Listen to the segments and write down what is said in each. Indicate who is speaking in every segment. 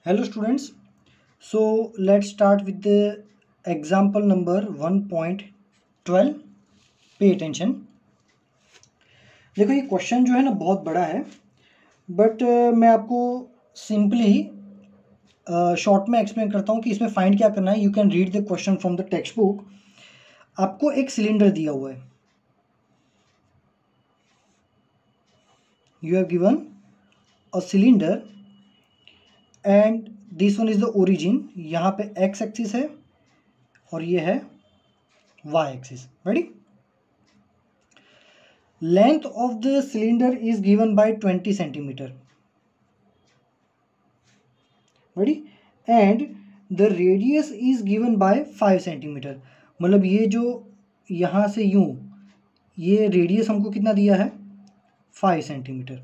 Speaker 1: Hello students, so let's start with the example number 1.12. Pay attention. देखो ये question जो है ना बहुत बड़ा है, बट मैं आपको सिंपली शॉर्ट में एक्सप्लेन करता हूँ कि इसमें फाइंड क्या करना है. You can read the question from the text book. आपको एक सिलेंडर दिया हुआ है. You have given a cylinder and this one is the origin. यहाँ पे एक्स एक्सिस है और ये है Y axis. Ready? Length of the cylinder is given by 20 centimeter. Ready? And the radius is given by 5 centimeter. मतलब ये जो यहाँ से यूं ये रेडियस हमको कितना दिया है 5 सेंटीमीटर.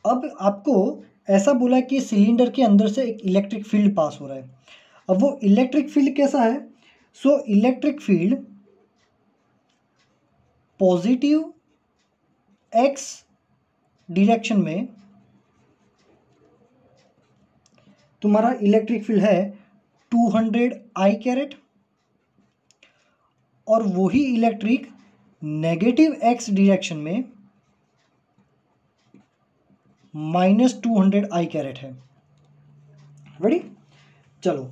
Speaker 1: अब आपको ऐसा बोला कि सिलेंडर के अंदर से एक इलेक्ट्रिक फील्ड पास हो रहा है. अब वो इलेक्ट्रिक फील्ड कैसा है? सो electric field positive x direction में तुम्हारा इलेक्ट्रिक फील्ड है 200 आई कैरेट, और वही इलेक्ट्रिक नेगेटिव एक्स डायरेक्शन में -200 आई कैरेट है. रेडी? चलो,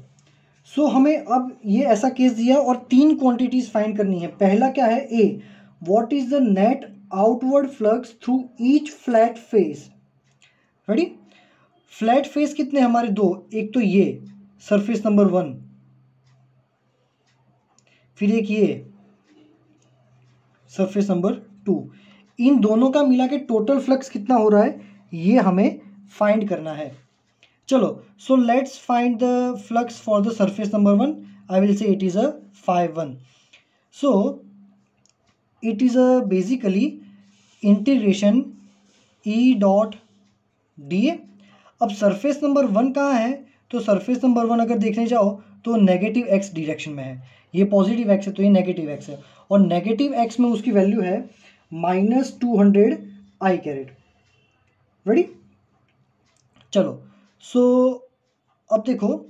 Speaker 1: सो हमें अब ये ऐसा केस दिया और तीन क्वांटिटीज फाइंड करनी है. पहला क्या है? ए, what is the net outward flux through each flat face. Ready? Flat face कितने हमारे? दो. एक तो ये सरफेस नंबर 1, फिर एक ये सरफेस नंबर 2. इन दोनों का मिला के टोटल फ्लक्स कितना हो रहा है ये हमें फाइंड करना है. चलो, सो let's find the flux for the surface number 1. I will say it is a 5-1. So it is a basically integration E dot dA. अब सरफेस नंबर 1 कहाँ है? तो सरफेस नंबर 1 अगर देखने जाओ तो नेगेटिव एक्स डायरेक्शन में है. ये पॉजिटिव एक्स है तो ये नेगेटिव एक्स है, और नेगेटिव एक्स में उसकी वैल्यू है -200 आई कैरेट. रेडी? चलो, सो अब देखो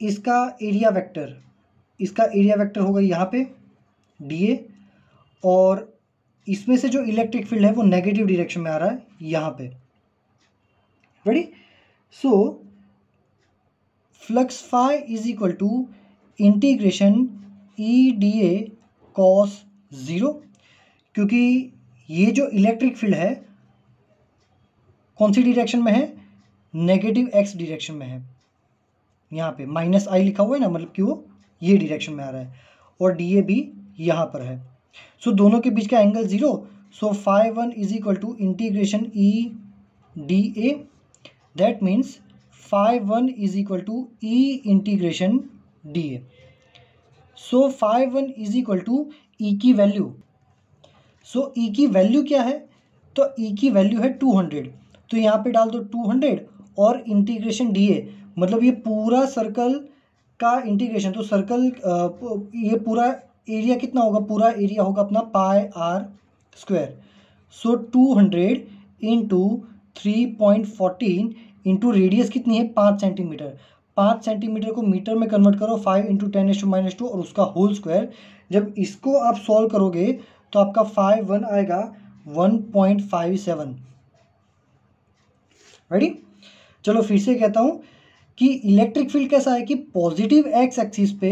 Speaker 1: इसका एरिया वेक्टर होगा यहाँ पे dA, और इसमें से जो इलेक्ट्रिक फील्ड है वो नेगेटिव डायरेक्शन में आ रहा है यहाँ पे. Ready? So flux phi is equal to integration E dA cos 0, क्योंकि ये जो इलेक्ट्रिक फील्ड है कौन सी डायरेक्शन में है? नेगेटिव एक्स डायरेक्शन में है. यहाँ पे -i लिखा हुआ है ना, मतलब कि वो ये डायरेक्शन में आ रहा है, और dA भी यहाँ पर है. सो दोनों के बीच का angle 0. So φ1 is equal to integration E dA. That means φ1 is equal to E integration dA. So φ1 is equal to E की वैल्यू. सो E की वैल्यू क्या है? तो E की वैल्यू है 200. तो यहाँ पे डाल दो 200 और इंटीग्रेशन dA, मतलब ये पूरा सर्कल का इंटीग्रेशन. तो सर्कल ये पूरा एरिया कितना होगा? पूरा एरिया होगा अपना πr². सो 200 इंटू 3.14 इंटू रेडियस कितनी है? 5 सेंटीमीटर. 5 सेंटीमीटर को मीटर में कन्वर्ट करो, 5 इंटू 10⁻², और उसका होल स्क्वायर. जब इसको आप सॉल्व करोगे तो आपका φ1 आएगा 1.57. रेडी? चलो फिर से कहता हूँ कि इलेक्ट्रिक फील्ड कैसा है कि पॉजिटिव एक्स एक्सिस पे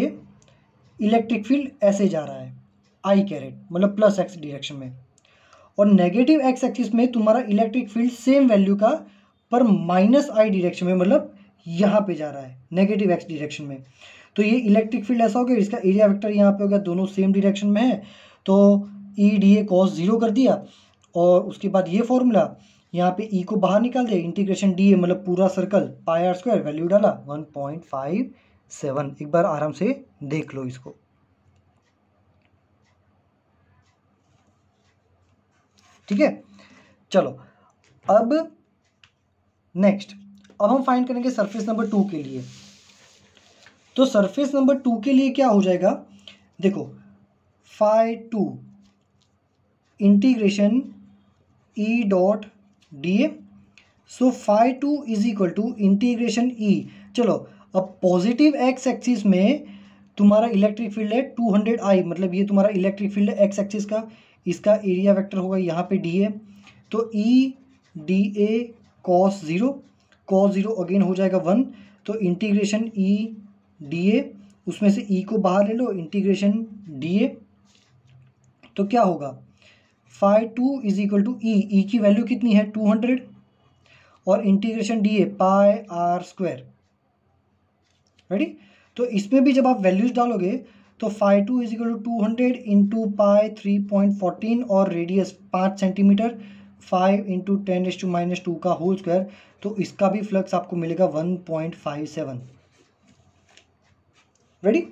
Speaker 1: इलेक्ट्रिक फील्ड ऐसे जा रहा है आई कैरेट, मतलब प्लस एक्स डायरेक्शन में, और नेगेटिव एक्स एक्सिस में तुम्हारा इलेक्ट्रिक फील्ड सेम वैल्यू का पर -i डायरेक्शन में, मतलब यहाँ पे जा रहा है नेगेटिव एक्स डायरेक्शन में. तो ये इलेक्ट्रिक फील्ड ऐसा हो गया, इसका एरिया वेक्टर यहाँ पे हो गया, दोनों सेम डायरेक्शन में है, तो E dA cos 0 कर दिया. और उसके बाद ये फॉर्मूला, यहाँ पे E को बाहर निकाल दिया, इंटीग्रेशन dA मतलब पूरा सर्कल πr², वैल्यू डाला 1.57. एक बार आराम से देख लो इसको. ठीक है? चलो, अब नेक्स्ट, अब हम फाइंड करेंगे सरफेस नंबर 2 के लिए. तो सरफेस नंबर 2 के लिए क्या हो जाएगा? देखो, phi 2 integration E dot D A. So phi 2 is equal to integration E. चलो अब पॉजिटिव एक्स एक्सिस में तुम्हारा इलेक्ट्रिक फील्ड है 200I, मतलब ये तुम्हारा इलेक्ट्रिक फील्ड है एक्स एक्सिस का, इसका एरिया वेक्टर होगा यहाँ पे डी ए, तो ई D A cos zero again हो जाएगा 1, तो इंटीग्रेशन ई डी ए, उसमें से ई को बाहर ले लो, इंटीग्रेशन डी ए, तो क्या होगा phi 2 is equal to E की वैल्यू कितनी है 200 और integration D A pi R square. Ready, तो इसमें भी जब आप वैल्यूज डालोगे तो phi 2 is equal to 200 into pi 3.14 और रेडियस 5 सेंटीमीटर, 5 इंटू 10⁻² का होल स्क्वायर, तो इसका भी फ्लक्स आपको मिलेगा 1.57। रेडी,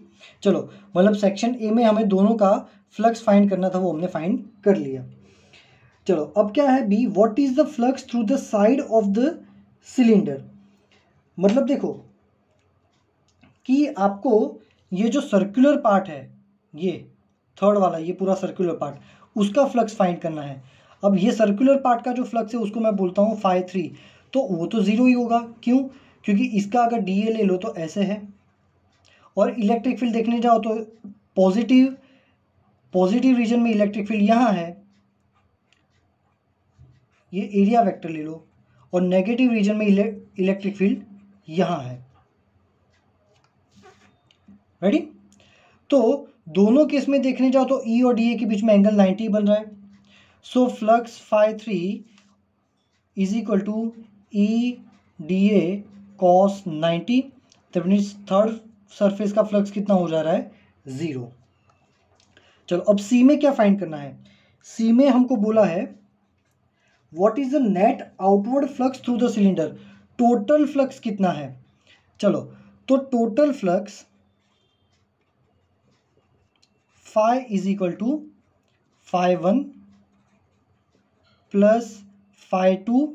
Speaker 1: चलो मतलब सेक्शन ए में हमें दोनों का फ्लक्स फाइंड करना था, वो हमने फाइंड कर लिया। चलो अब क्या है B, what is the flux through the side of the cylinder. मतलब देखो कि आपको ये जो सर्कुलर पार्ट है, ये थर्ड वाला, ये पूरा सर्कुलर पार्ट, उसका फ्लक्स फाइंड करना है। अब ये सर्कुलर पार्ट का जो फ्लक्स है उसको मैं बोलता हूँ phi 3, तो वो तो ज़ीरो ही होगा। क्यों? क्योंकि इसका अगर डी ए ले लो तो ऐसे है, और इलेक्ट्रिक फील्ड देखने जाओ तो पॉजिटिव रीजन में इलेक्ट्रिक फील्ड यहाँ है, ये एरिया वेक्टर ले लो, और नेगेटिव रीजन में इलेक्ट्रिक फील्ड यहाँ है। रेडी, तो दोनों केस में देखने जाओ तो ई और डी ए के बीच में एंगल 90 बन रहा है। So flux phi 3 is equal to E D A cos 90, तब मीन्स थर्ड सरफेस का फ्लक्स कितना हो जा रहा है 0। चलो अब सी में क्या फाइंड करना है। सी में हमको बोला है what is the net outward flux through the cylinder, total flux कितना है। चलो तो total flux phi is equal to phi 1 plus phi 2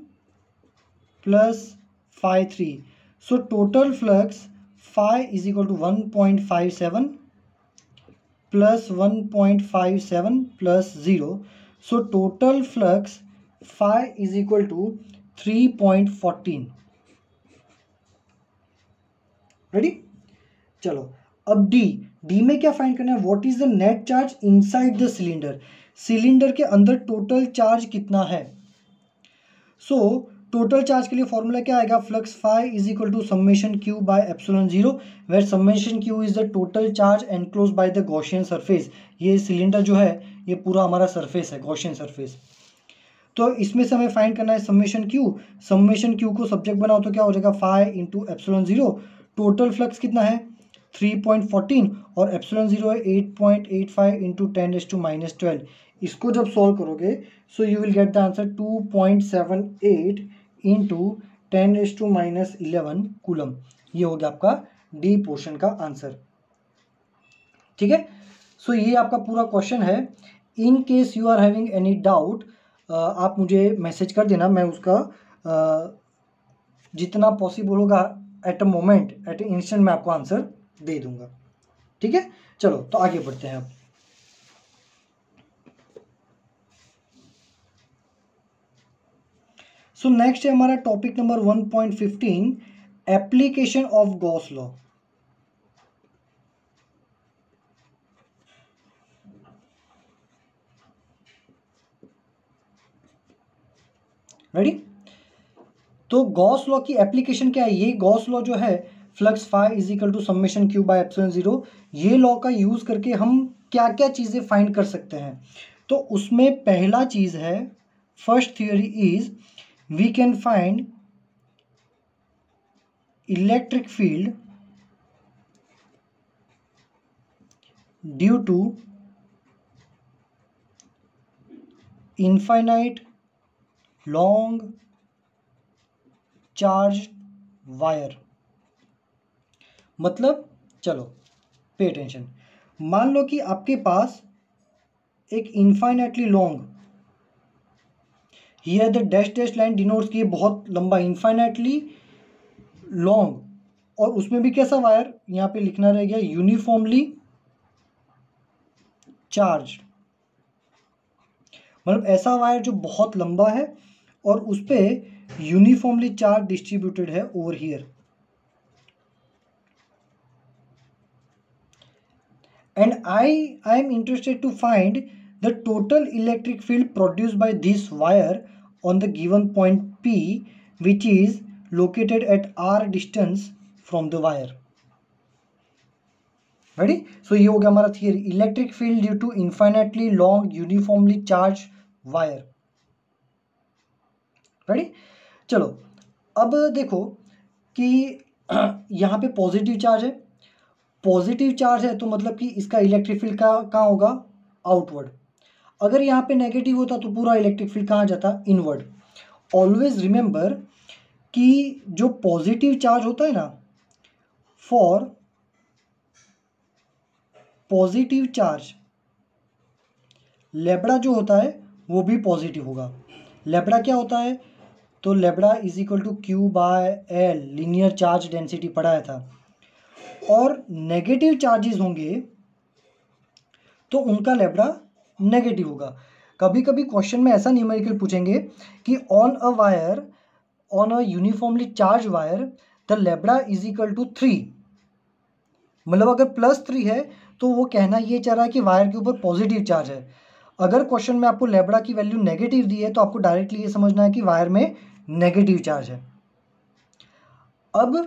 Speaker 1: plus phi 3। So total flux phi is equal to 1.57 plus 1.57 plus 0। So total flux phi is equal to 3.14। Ready, चलो अब D में क्या find करना है, what is the net charge inside the cylinder, cylinder के अंदर total charge कितना है। सो टोटल चार्ज के लिए फॉर्मूला क्या आएगा, flux phi is equal to summation Q by epsilon 0, where summation Q is the total charge enclose by the Gaussian surface. ये cylinder जो है ये पूरा हमारा सरफेस है, गॉसियन सरफेस। तो इसमें से हमें फाइंड करना है समेशन क्यू को सब्जेक्ट बनाओ तो क्या हो जाएगा phi into epsilon 0, total flux कितना है 3.14 और एप्सिलॉन 0 है 8.85 इंटू 10⁻12। इसको जब सॉल्व करोगे so you will get the answer 2.78 into 10⁻11 coulomb. ये हो गया आपका डी पोर्शन का आंसर। ठीक है, सो ये आपका पूरा क्वेश्चन है। In case you are having any doubt आप मुझे मैसेज कर देना, मैं उसका जितना पॉसिबल होगा at a moment, at a instant मैं आपको आंसर दे दूंगा। ठीक है, चलो तो आगे बढ़ते हैं अब। सो नेक्स्ट है हमारा topic number 1.15, application of Gauss law. Ready, तो गॉस लॉ की एप्लीकेशन क्या है, ये गॉस लॉ जो है flux phi is equal to summation Q by epsilon 0, ये लॉ का यूज करके हम क्या क्या चीजें फाइंड कर सकते हैं। तो उसमें पहला चीज है, first theory is we can find electric field due to infinite long charge wire. मतलब चलो पे अटेंशन, मान लो कि आपके पास एक infinitely long, here the dash line denotes की बहुत लंबा, इनफाइनाइटली लॉन्ग, और उसमें भी कैसा वायर, यहाँ पे लिखना रह गया यूनिफॉर्मली चार्ज, मतलब ऐसा वायर जो बहुत लंबा है और उस पर यूनिफॉर्मली चार्ज डिस्ट्रीब्यूटेड है over here, and I am interested to find the total electric field produced by this wire on the given point P, which is located at r distance from the wire. Ready? So ये हो गया हमारा theory, electric field due to infinitely long uniformly charge wire. Ready? चलो अब देखो कि यहाँ पे पॉजिटिव चार्ज है, पॉजिटिव चार्ज है तो मतलब कि इसका इलेक्ट्रिक फील्ड कहाँ होगा, आउटवर्ड। अगर यहाँ पे नेगेटिव होता तो पूरा इलेक्ट्रिक फील्ड कहाँ जाता, इनवर्ड। ऑलवेज रिमेंबर कि जो पॉजिटिव चार्ज होता है ना, फॉर पॉजिटिव चार्ज लेब्डा जो होता है वो भी पॉजिटिव होगा। लेब्डा क्या होता है, तो lambda is equal to q by l, linear charge density पढ़ाया था। और नेगेटिव चार्जेस होंगे तो उनका लेब्डा नेगेटिव होगा। कभी कभी क्वेश्चन में ऐसा न्यूमेरिकल पूछेंगे कि on a wire, on a uniformly charge wire the lambda is equal to 3, मतलब अगर +3 है तो वो कहना ये चाह रहा है कि वायर के ऊपर पॉजिटिव चार्ज है। अगर क्वेश्चन में आपको लेब्डा की वैल्यू नेगेटिव दी है तो आपको डायरेक्टली ये समझना है कि वायर में नेगेटिव चार्ज है। अब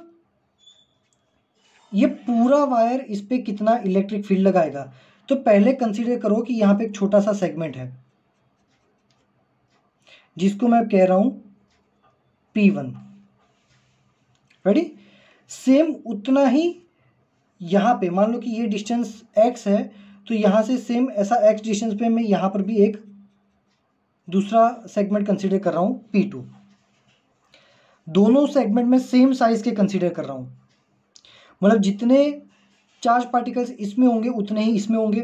Speaker 1: ये पूरा वायर इस पे कितना इलेक्ट्रिक फील्ड लगाएगा, तो पहले कंसीडर करो कि यहाँ पे एक छोटा सा सेगमेंट है जिसको मैं कह रहा हूं P1। रेडी? सेम उतना ही यहाँ पे मान लो कि ये डिस्टेंस x है, तो यहाँ से सेम ऐसा x डिस्टेंस पे मैं यहाँ पर भी एक दूसरा सेगमेंट कंसीडर कर रहा हूँ P2। दोनों सेगमेंट में सेम साइज के कंसीडर कर रहा हूँ, मतलब जितने चार्ज पार्टिकल्स इसमें होंगे उतने ही इसमें होंगे।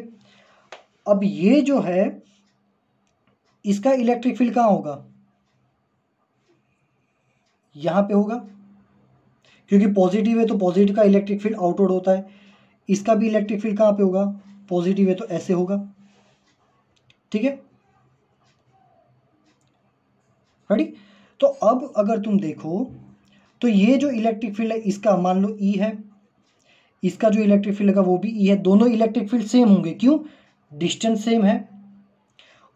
Speaker 1: अब ये जो है इसका इलेक्ट्रिक फील्ड कहाँ होगा, यहाँ पे होगा, क्योंकि पॉजिटिव है तो पॉजिटिव का इलेक्ट्रिक फील्ड आउटवर्ड होता है। इसका भी इलेक्ट्रिक फील्ड कहाँ पे होगा, पॉजिटिव है तो ऐसे होगा। ठीक है, रेडी? तो अब अगर तुम देखो तो ये जो इलेक्ट्रिक फील्ड है इसका मान लो E है, इसका जो इलेक्ट्रिक फील्ड लगा वो भी E है, दोनों इलेक्ट्रिक फील्ड सेम होंगे, क्यों, डिस्टेंस सेम है।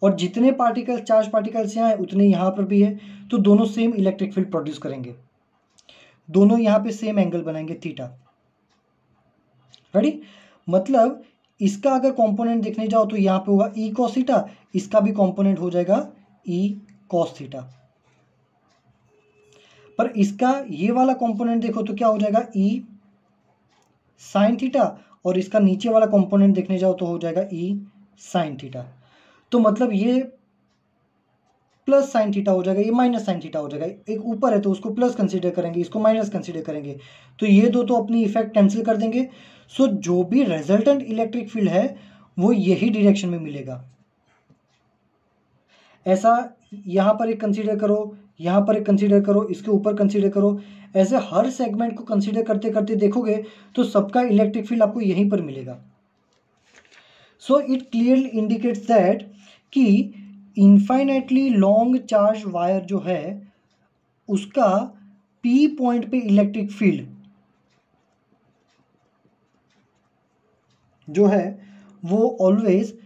Speaker 1: और जितने पार्टिकल चार्ज पार्टिकल्स यहाँ है उतने यहाँ पर भी है, तो दोनों सेम इलेक्ट्रिक फील्ड प्रोड्यूस करेंगे, दोनों यहाँ पे सेम एंगल बनाएंगे थीटा। रेडी? मतलब इसका अगर कंपोनेंट देखने जाओ तो यहाँ पे होगा E cos थीटा, इसका भी कंपोनेंट हो जाएगा E cos थीटा। पर इसका ये वाला कंपोनेंट देखो तो क्या हो जाएगा E sin थीटा, और इसका नीचे वाला कंपोनेंट देखने जाओ तो हो जाएगा E sin थीटा। तो मतलब ये प्लस साइन थीटा हो जाएगा, ये माइनस साइन थीटा हो जाएगा। एक ऊपर है तो उसको प्लस कंसीडर करेंगे, इसको माइनस कंसीडर करेंगे, तो ये दो तो अपनी इफेक्ट कैंसिल कर देंगे। सो जो भी रिजल्टेंट इलेक्ट्रिक फील्ड है वो यही डायरेक्शन में मिलेगा। ऐसा यहाँ पर एक कंसीडर करो, यहाँ पर एक कंसीडर करो, इसके ऊपर कंसीडर करो, ऐसे हर सेगमेंट को कंसीडर करते करते देखोगे तो सबका इलेक्ट्रिक फील्ड आपको यहीं पर मिलेगा। So it clearly indicates that कि इनफाइनाइटली लॉन्ग चार्ज वायर जो है उसका P पॉइंट पे इलेक्ट्रिक फील्ड जो है वो always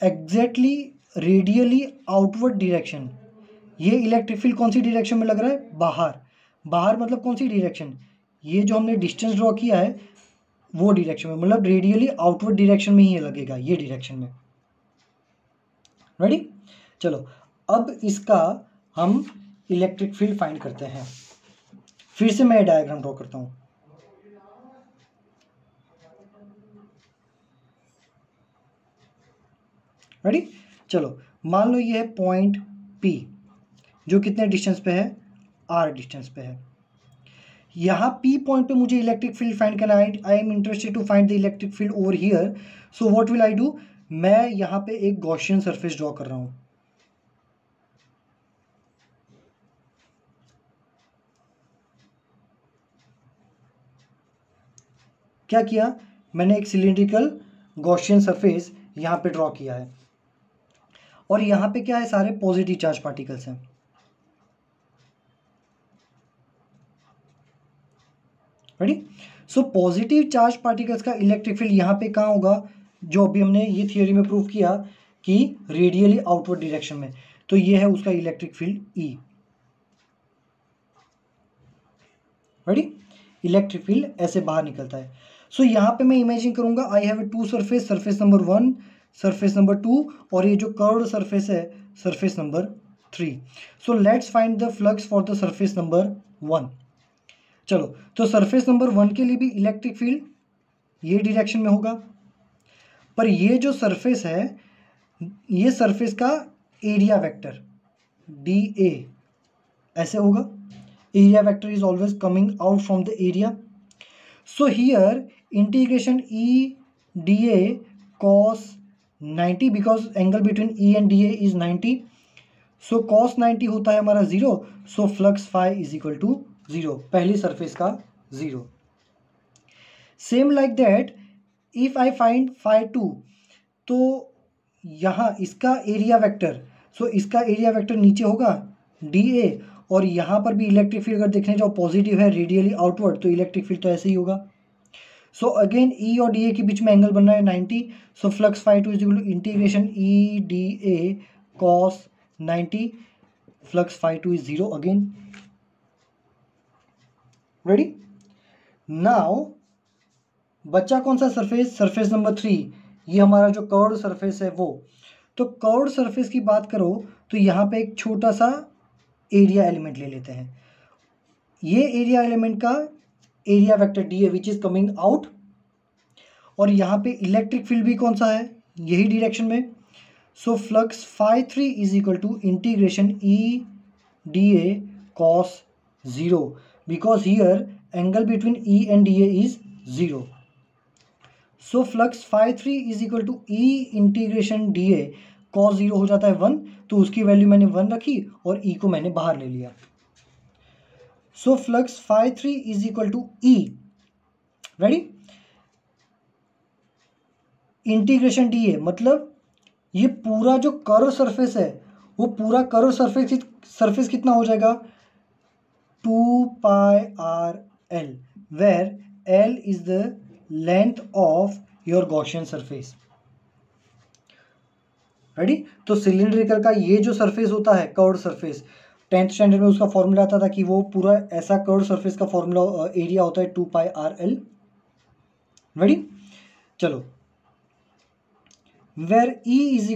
Speaker 1: exactly radially outward direction. ये इलेक्ट्रिक फील्ड कौन सी डायरेक्शन में लग रहा है, बाहर। बाहर मतलब कौन सी डायरेक्शन, ये जो हमने डिस्टेंस ड्रॉ किया है वो डायरेक्शन में, मतलब रेडियली आउटवर्ड डायरेक्शन में ही लगेगा, ये डायरेक्शन में। रेडी? चलो अब इसका हम इलेक्ट्रिक फील्ड फाइंड करते हैं। फिर से मैं डायग्राम ड्रॉ करता हूं। रेडी? चलो मान लो ये है पॉइंट P जो कितने डिस्टेंस पे है, R डिस्टेंस पे है। यहाँ P पॉइंट पे मुझे इलेक्ट्रिक फील्ड फाइंड करना है। I am interested to find the electric field over here. So what will I do, मैं यहाँ पे एक गॉसियन सरफेस ड्रॉ कर रहा हूँ। क्या किया मैंने, एक सिलिंड्रिकल गॉसियन सरफेस यहाँ पे ड्रॉ किया है, और यहाँ पे क्या है, सारे पॉजिटिव चार्ज पार्टिकल्स हैं। Ready? So positive charge particles का इलेक्ट्रिक फील्ड यहाँ पे कहाँ होगा, जो अभी हमने ये थियोरी में प्रूव किया कि रेडियली आउटवर्ड डायरेक्शन में, तो ये है उसका electric field E. Ready? Electric field ऐसे बाहर निकलता है। सो यहाँ पे मैं इमेजिन करूंगा I have two surface, surface number 1, surface number 2, और ये जो कर्व्ड सरफेस है surface number 3। So let's find the flux for the surface number 1। चलो, तो सरफेस नंबर 1 के लिए भी इलेक्ट्रिक फील्ड ये डायरेक्शन में होगा, पर ये जो सरफेस है, ये सरफेस का एरिया वेक्टर डी ए ऐसे होगा। Area vector is always coming out from the area. So here integration E D A cos 90, because angle between E and D A is 90। So cos 90 होता है हमारा 0। So flux phi is equal to 0, पहली surface का 0। Same like that if I find phi 2, तो यहाँ इसका area vector, सो इसका area vector नीचे होगा डी ए, और यहाँ पर भी इलेक्ट्रिक फील्ड अगर देखने जाओ पॉजिटिव है रेडियली आउटवर्ड, तो इलेक्ट्रिक फील्ड तो ऐसे ही होगा। सो अगेन ई और डी ए के बीच में एंगल बन रहा है 90। So flux phi 2 is equal to integration E D A cos 90, flux phi 2 is 0 again. Ready? Now बच्चा कौन सा सरफेस, सरफेस नंबर 3, ये हमारा जो कर्व्ड सरफेस है वो। तो कर्व्ड सरफेस की बात करो तो यहाँ पे एक छोटा सा एरिया एलिमेंट ले लेते हैं। ये एरिया एलिमेंट का area vector D A which is coming out, और यहाँ पे इलेक्ट्रिक फील्ड भी कौन सा है, यही डायरेक्शन में। So flux phi 3 is equal to integration E D A cos 0, because here angle between E and D A is 0। So flux phi 3 is equal to E integration D A cos 0 हो जाता है 1, तो उसकी value मैंने 1 रखी और ई को मैंने बाहर ले लिया। So flux phi 3 is equal to E, ready, integration D A, मतलब ये पूरा जो कर्व सरफेस है वो पूरा कर्व सरफेस कितना हो जाएगा, 2 pi are l, where l is the length of your Gaussian surface. Ready? तो सिलिंड्रिकल का ये जो सरफेस होता है कर्व्ड सरफेस, 10th स्टैंडर्ड में उसका फॉर्मूला आता था कि वो पूरा ऐसा कर्व्ड सरफेस का फॉर्मूला एरिया होता है 2 पाई आर एल। रेडी? चलो, where E is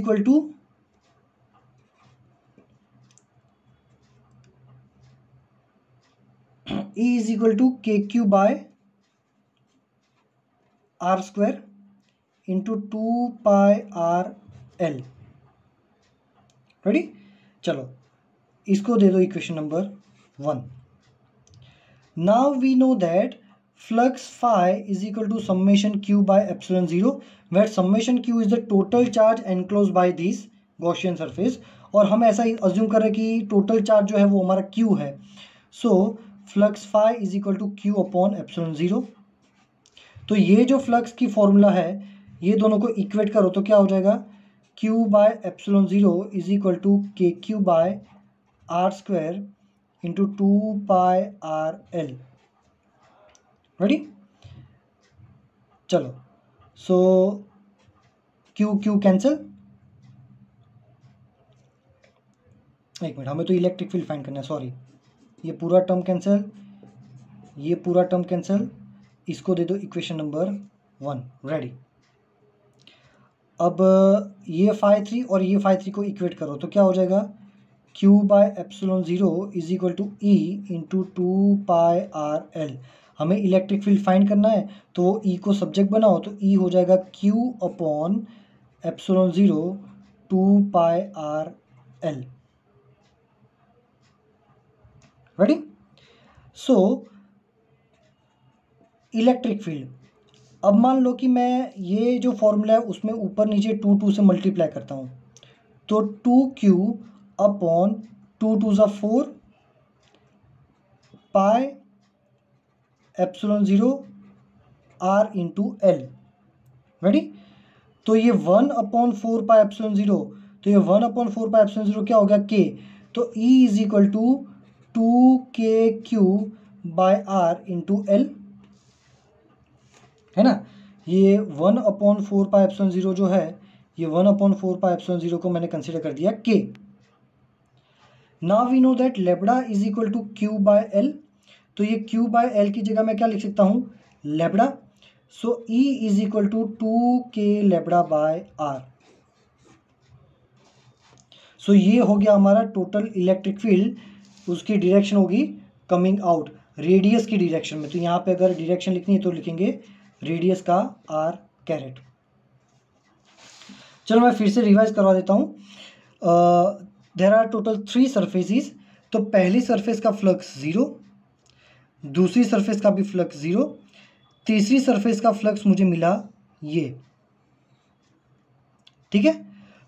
Speaker 1: equal to k q by r square into 2 pi are l. Ready? चलो, इसको दे दो equation number 1। Now we know that flux phi is equal to summation Q by epsilon 0, where summation Q is the total charge enclose by this Gaussian surface, और हम ऐसा ही assume कर रहे हैं कि टोटल चार्ज जो है वो हमारा क्यू है। So flux phi is equal to Q upon epsilon 0। तो ये जो फ्लक्स की फॉर्मूला है ये दोनों को इक्वेट करो तो क्या हो जाएगा, Q by epsilon 0 is equal to k q by r square into 2 pi are l. Ready? चलो, सो क्यू क्यू कैंसिल, एक मिनट, हमें तो इलेक्ट्रिक फील्ड फाइंड करना है, सॉरी, ये पूरा टर्म कैंसिल, ये पूरा टर्म कैंसिल, इसको दे दो इक्वेशन नंबर 1। रेडी? अब ये फाई 3 और ये फाई 3 को इक्वेट करो तो क्या हो जाएगा, Q by epsilon 0 is equal to E into 2 pi are L. हमें इलेक्ट्रिक फील्ड फाइंड करना है तो वो ई को सब्जेक्ट बनाओ तो ई हो जाएगा q upon epsilon 0 2 pi are l. Ready? So electric field, अब मान लो कि मैं ये जो फॉर्मूला है उसमें ऊपर नीचे 2 से मल्टीप्लाई करता हूँ, तो 2q अपॉन 2 2 ज़ा 4 pi epsilon 0 r into L. Ready? तो ये 1/4πε0, तो ये 1/4πε0 क्या हो गया k, तो E is equal to 2kq/r into L, है ना। ये 1/4πε0 जो है, ये 1/4πε0 को मैंने कंसिडर कर दिया k। Now we know that lambda is equal to q/l, तो ये q/l की जगह मैं क्या लिख सकता हूँ, lambda. So E is equal to 2k λ/r। So ये हो गया हमारा टोटल इलेक्ट्रिक फील्ड, उसकी डायरेक्शन होगी कमिंग आउट रेडियस की डायरेक्शन में। तो यहाँ पे अगर डायरेक्शन लिखनी है तो लिखेंगे रेडियस का r²। चलो मैं फिर से रिवाइज करवा देता हूँ। There are total 3 surfaces. तो पहली सरफेस का फ्लक्स 0, दूसरी सरफेस का भी फ्लक्स 0, तीसरी सरफेस का फ्लक्स मुझे मिला ये, ठीक है।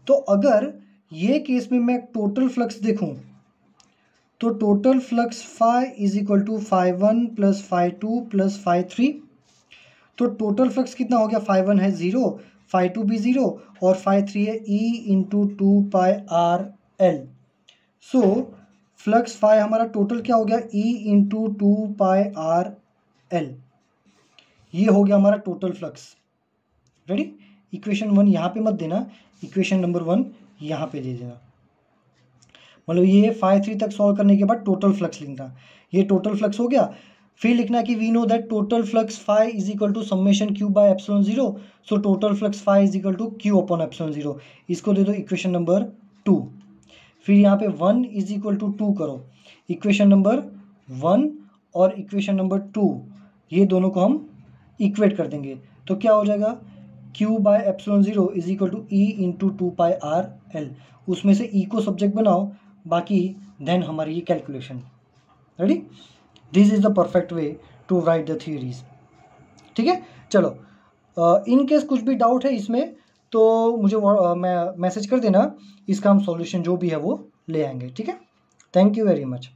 Speaker 1: तो अगर ये केस में मैं टोटल फ्लक्स देखूं तो total flux phi is equal to phi1 plus phi2 plus phi3। तो टोटल फ्लक्स कितना हो गया, phi1 है 0, phi2 भी 0 और phi3 है E इंटू 2πrl। सो फ्लक्स phi हमारा टोटल क्या हो गया, E इंटू 2πrl। ये हो गया हमारा टोटल फ्लक्स। रेडी, इक्वेशन 1 यहाँ पे मत देना, इक्वेशन नंबर 1 यहाँ पे दे देना। मतलब ये phi3 तक सॉल्व करने के बाद टोटल फ्लक्स लिखना, ये टोटल फ्लक्स हो गया। फिर लिखना कि we know that total flux phi is equal to summation q/ε0। So total flux phi is equal to q/ε0। इसको दे दो इक्वेशन नंबर 2। फिर यहाँ पे 1 इज इक्वल टू 2 करो, इक्वेशन नंबर 1 और इक्वेशन नंबर 2 ये दोनों को हम इक्वेट कर देंगे। तो क्या हो जाएगा, q/ε0 is equal to E into 2πrl। उसमें से E को सब्जेक्ट बनाओ, बाकी देन हमारी ये calculation. Ready, this is the perfect way to write the theories. ठीक है, चलो इन केस कुछ भी डाउट है इसमें तो मुझे मैसेज कर देना, इसका हम सॉल्यूशन जो भी है वो ले आएंगे। ठीक है, थैंक यू वेरी मच।